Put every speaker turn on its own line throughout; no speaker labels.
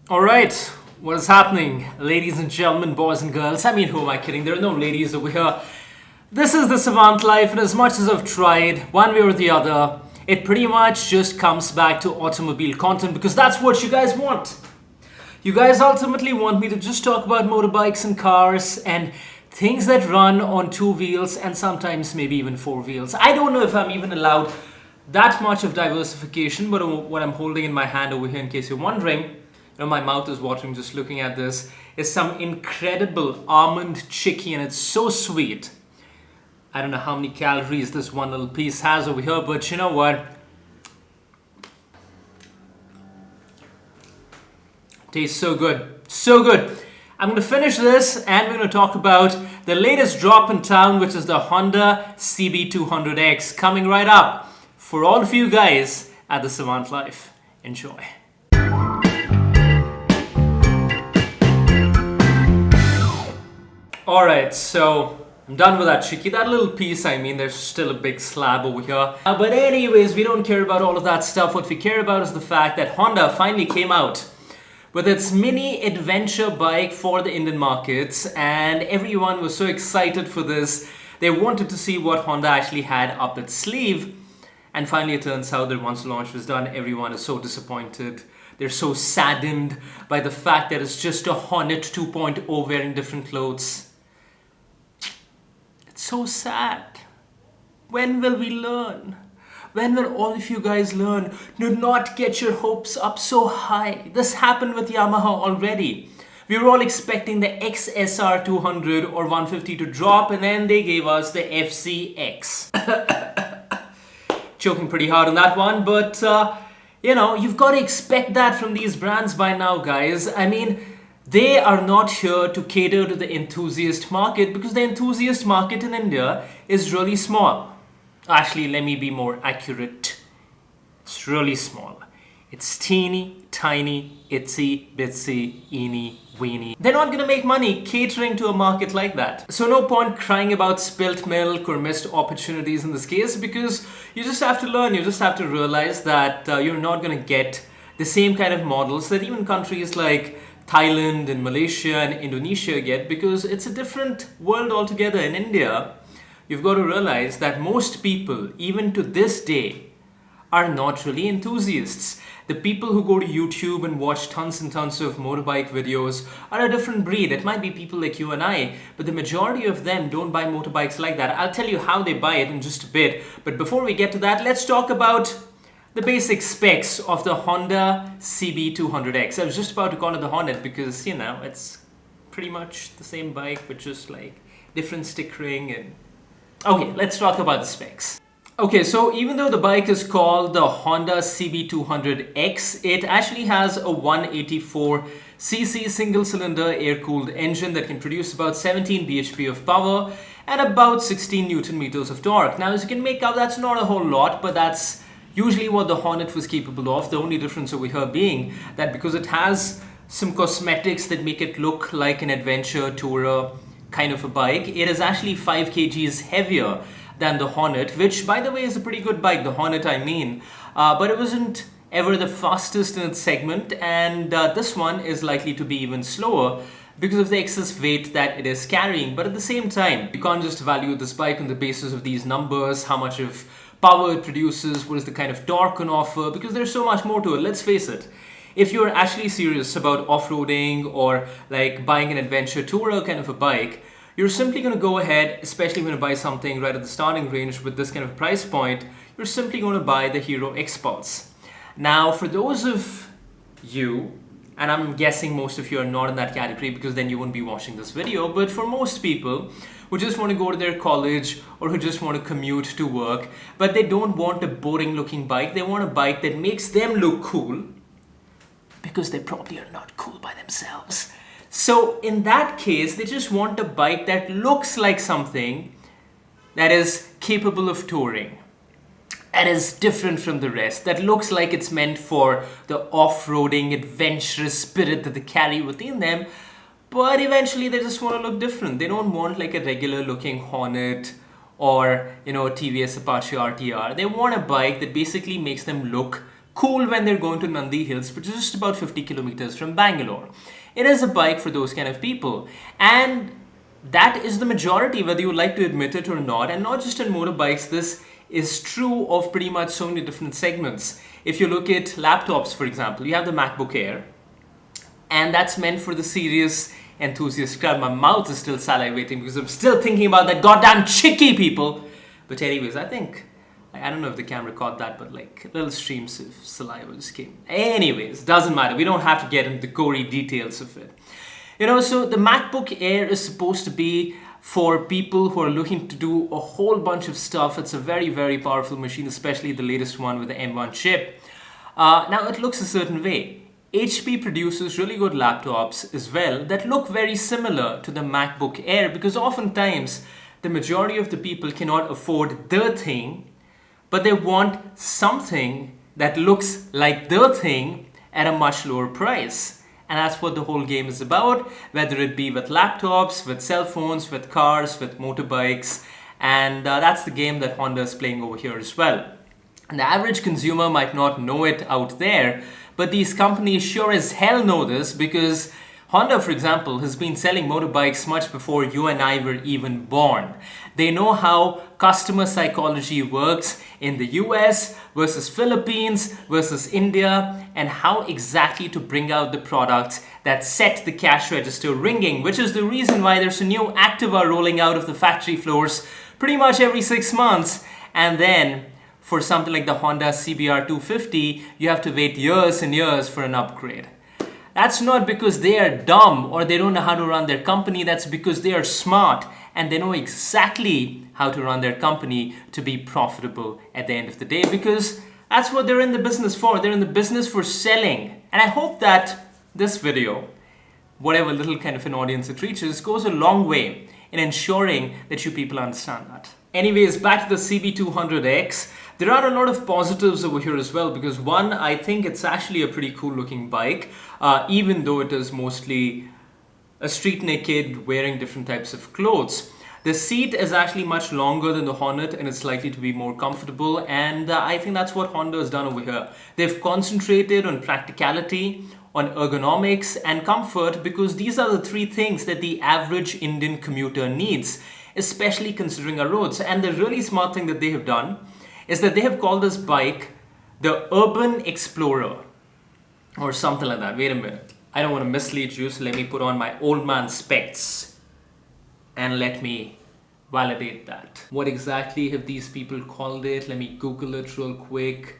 All right, what is happening, ladies and gentlemen, boys and girls? I mean, who am I kidding? There are no ladies over here. This is the Savant Life, and as much as I've tried, one way or the other, it pretty much just comes back to automobile content because that's what you guys want. You guys ultimately want me to just talk about motorbikes and cars and things that run on two wheels and sometimes maybe even four wheels. I don't know if I'm even allowed that much of diversification, but what I'm holding in my hand over here, in case you're wondering, my mouth is watering just looking at this, is some incredible almond chicky, and it's so sweet. I don't know how many calories this one little piece has over here, but you know what? Tastes so good. So good. I'm going to finish this and we're going to talk about the latest drop in town, which is the Honda CB200X, coming right up for all of you guys at the Savant Life. Enjoy. Alright, so I'm done with that chicky. That little piece, I mean, there's still a big slab over here. But anyways, we don't care about all of that stuff. What we care about is the fact that Honda finally came out with its mini adventure bike for the Indian markets, and everyone was so excited for this. They wanted to see what Honda actually had up its sleeve. And finally, it turns out that once the launch was done, everyone is so disappointed. They're so saddened by the fact that it's just a Hornet 2.0 wearing different clothes. It's so sad. When will we learn? When will all of you guys learn? Do not get your hopes up so high. This happened with Yamaha already. We were all expecting the XSR 200 or 150 to drop, and then they gave us the FCX. Choking pretty hard on that one, but you've got to expect that from these brands by now, guys. I mean, they are not here to cater to the enthusiast market because the enthusiast market in India is really small. Actually, let me be more accurate. It's really small. It's teeny, tiny, itsy, bitsy, eeny, weeny. They're not gonna make money catering to a market like that. So no point crying about spilt milk or missed opportunities in this case, because you just have to learn, you just have to realize that you're not gonna get the same kind of models that even countries like Thailand and Malaysia and Indonesia get, because it's a different world altogether. In India, you've got to realize that most people, even to this day, are not really enthusiasts. The people who go to YouTube and watch tons and tons of motorbike videos are a different breed. It might be people like you and I, but the majority of them don't buy motorbikes like that. I'll tell you how they buy it in just a bit. But before we get to that, let's talk about the basic specs of the Honda CB200X. I was just about to call it the Hornet because, it's pretty much the same bike with just like different stickering and... Okay, let's talk about the specs. Okay, so even though the bike is called the Honda CB200X, it actually has a 184cc single-cylinder air-cooled engine that can produce about 17 bhp of power and about 16 Newton meters of torque. Now, as you can make out, that's not a whole lot, but that's usually what the Hornet was capable of. The only difference over here being that because it has some cosmetics that make it look like an adventure tourer kind of a bike, it is actually 5 kgs heavier than the Hornet, which by the way is a pretty good bike, the Hornet I mean, but it wasn't ever the fastest in its segment, and this one is likely to be even slower because of the excess weight that it is carrying. But at the same time, you can't just value this bike on the basis of these numbers, how much of power it produces, what is the kind of torque on offer, because there's so much more to it. Let's face it. If you're actually serious about off-roading or like buying an adventure tourer kind of a bike, you're simply going to go ahead, especially when you buy something right at the starting range with this kind of price point, you're simply going to buy the Hero X-Pulse. Now, for those of you, and I'm guessing most of you are not in that category because then you wouldn't be watching this video, but for most people who just want to go to their college or who just want to commute to work, but they don't want a boring looking bike, they want a bike that makes them look cool, because they probably are not cool by themselves. So in that case, they just want a bike that looks like something that is capable of touring, that is different from the rest, that looks like it's meant for the off-roading, adventurous spirit that they carry within them, but eventually they just want to look different. They don't want like a regular looking Hornet or, TVS Apache RTR. They want a bike that basically makes them look cool when they're going to Nandi Hills, which is just about 50 kilometers from Bangalore. It is a bike for those kind of people. And that is the majority, whether you like to admit it or not. And not just in motorbikes, this is true of pretty much so many different segments. If you look at laptops, for example, you have the MacBook Air, and that's meant for the serious enthusiast crowd. My mouth is still salivating because I'm still thinking about that goddamn chicky, people. But anyways, I don't know if the camera caught that, but like little streams of saliva just came. Anyways, doesn't matter. We don't have to get into the gory details of it. So the MacBook Air is supposed to be for people who are looking to do a whole bunch of stuff. It's a very, very powerful machine, especially the latest one with the M1 chip. Now it looks a certain way. HP produces really good laptops as well that look very similar to the MacBook Air, because oftentimes the majority of the people cannot afford the thing, but they want something that looks like the thing at a much lower price. And that's what the whole game is about, whether it be with laptops, with cell phones, with cars, with motorbikes. And that's the game that Honda is playing over here as well. And the average consumer might not know it out there, but these companies sure as hell know this, because Honda, for example, has been selling motorbikes much before you and I were even born. They know how customer psychology works in the US versus Philippines versus India, and how exactly to bring out the products that set the cash register ringing, which is the reason why there's a new Activa rolling out of the factory floors pretty much every 6 months. And then for something like the Honda CBR 250, you have to wait years and years for an upgrade. That's not because they are dumb or they don't know how to run their company. That's because they are smart and they know exactly how to run their company to be profitable at the end of the day, because that's what they're in the business for. They're in the business for selling. And I hope that this video, whatever little kind of an audience it reaches, goes a long way in ensuring that you people understand that. Anyways, back to the CB200X. There are a lot of positives over here as well, because one, I think it's actually a pretty cool looking bike, even though it is mostly a street naked wearing different types of clothes. The seat is actually much longer than the Hornet and it's likely to be more comfortable, and I think that's what Honda has done over here. They've concentrated on practicality, on ergonomics and comfort, because these are the three things that the average Indian commuter needs, especially considering our roads. And the really smart thing that they have done is that they have called this bike the Urban Explorer or something like that. Wait a minute. I don't want to mislead you, so let me put on my old man specs and let me validate that. What exactly have these people called it? Let me Google it real quick.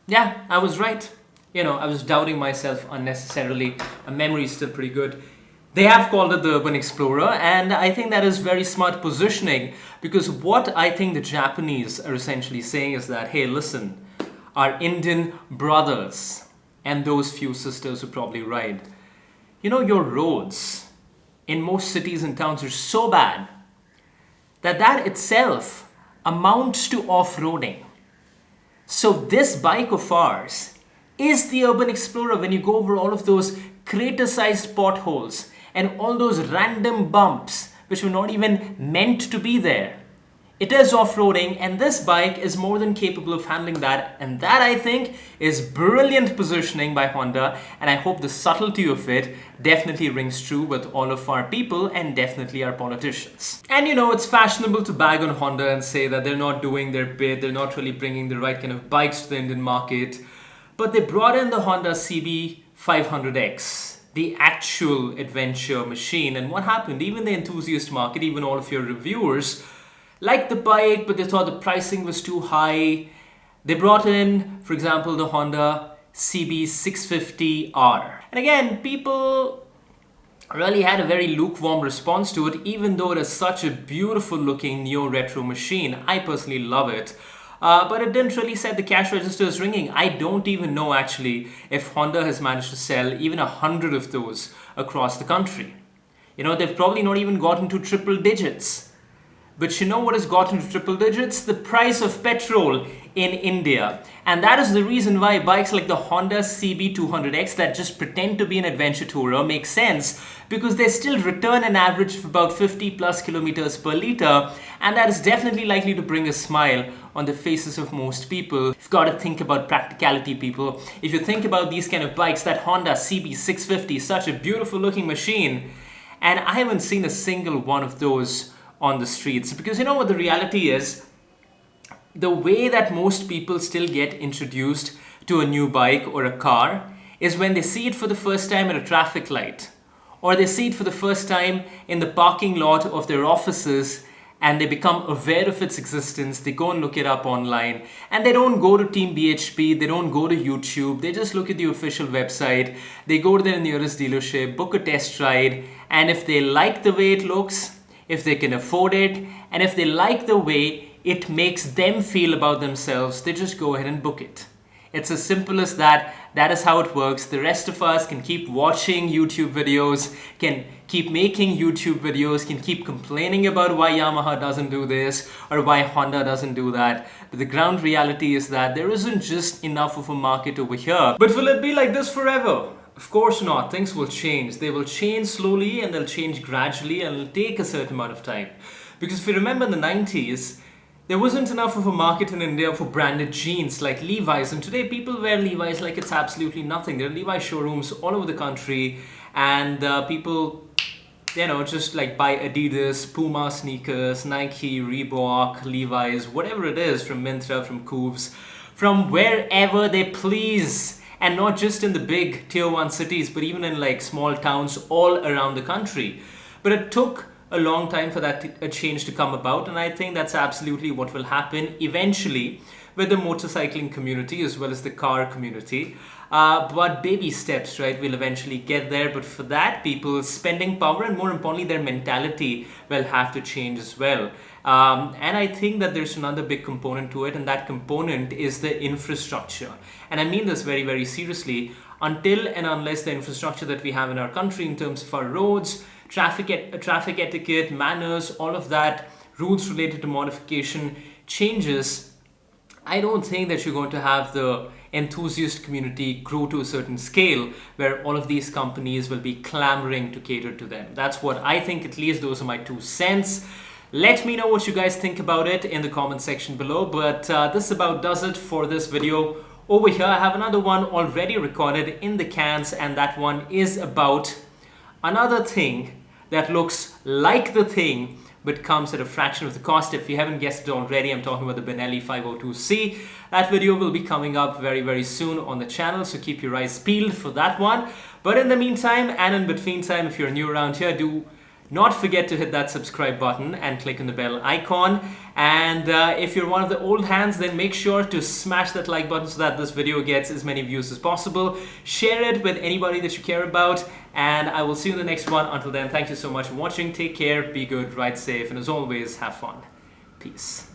Yeah, I was right. I was doubting myself unnecessarily. My memory is still pretty good. They have called it the Urban Explorer, and I think that is very smart positioning, because what I think the Japanese are essentially saying is that, hey, listen, our Indian brothers and those few sisters who probably ride, your roads in most cities and towns are so bad that itself amounts to off-roading. So this bike of ours is the Urban Explorer when you go over all of those crater-sized potholes and all those random bumps which were not even meant to be there. It is off-roading, and this bike is more than capable of handling that, and that, I think, is brilliant positioning by Honda, and I hope the subtlety of it definitely rings true with all of our people and definitely our politicians. And it's fashionable to bag on Honda and say that they're not doing their bit, they're not really bringing the right kind of bikes to the Indian market, but they brought in the Honda CB500X, the actual adventure machine. And what happened? Even the enthusiast market, even all of your reviewers, liked the bike, but they thought the pricing was too high. They brought in, for example, the Honda CB650R. And again, people really had a very lukewarm response to it, even though it is such a beautiful looking neo-retro machine. I personally love it. But it didn't really set the cash registers ringing. I don't even know actually if Honda has managed to sell even 100 of those across the country. They've probably not even gotten to triple digits. But what has gotten to triple digits? The price of petrol in India. And that is the reason why bikes like the Honda CB200X that just pretend to be an adventure tourer make sense, because they still return an average of about 50 plus kilometers per liter, and that is definitely likely to bring a smile on the faces of most people. You've got to think about practicality, people. If you think about these kind of bikes, that Honda CB650 is such a beautiful looking machine, and I haven't seen a single one of those on the streets, because you know what the reality is? The way that most people still get introduced to a new bike or a car is when they see it for the first time at a traffic light, or they see it for the first time in the parking lot of their offices, and they become aware of its existence. They go and look it up online, and they don't go to Team BHP, they don't go to YouTube, they just look at the official website, they go to their nearest dealership, book a test ride, and if they like the way it looks, if they can afford it, and if they like the way it makes them feel about themselves, they just go ahead and book it. It's as simple as that. That is how it works. The rest of us can keep watching YouTube videos, can keep making YouTube videos, can keep complaining about why Yamaha doesn't do this or why Honda doesn't do that. But the ground reality is that there isn't just enough of a market over here. But will it be like this forever? Of course not. Things will change. They will change slowly and they'll change gradually, and it'll take a certain amount of time. Because if you remember in the 90s, there wasn't enough of a market in India for branded jeans like Levi's, and today people wear Levi's like it's absolutely nothing. There are Levi's showrooms all over the country, and people, just like buy Adidas, Puma sneakers, Nike, Reebok, Levi's, whatever it is, from Myntra, from Cooves, from wherever they please. And not just in the big tier 1 cities, but even in like small towns all around the country. But it took a long time for that a change to come about, and I think that's absolutely what will happen eventually with the motorcycling community as well as the car community. But baby steps, right? We'll eventually get there, but for that, people's spending power and more importantly their mentality will have to change as well. And I think that there's another big component to it, and that component is the infrastructure. And I mean this very, very seriously. Until and unless the infrastructure that we have in our country in terms of our roads, traffic etiquette, manners, all of that, rules related to modification changes, I don't think that you're going to have the enthusiast community grow to a certain scale where all of these companies will be clamoring to cater to them. That's what I think, at least. Those are my 2 cents. Let me know what you guys think about it in the comment section below. But this about does it for this video. Over here, I have another one already recorded in the cans, and that one is about another thing that looks like the thing but comes at a fraction of the cost. If you haven't guessed it already, I'm talking about the Benelli 502C. That video will be coming up very, very soon on the channel, so keep your eyes peeled for that one. But in the meantime, and in between time, if you're new around here, do not forget to hit that subscribe button and click on the bell icon. And if you're one of the old hands, then make sure to smash that like button so that this video gets as many views as possible. Share it with anybody that you care about, and I will see you in the next one. Until then, thank you so much for watching. Take care, be good, ride safe, and as always, have fun. Peace.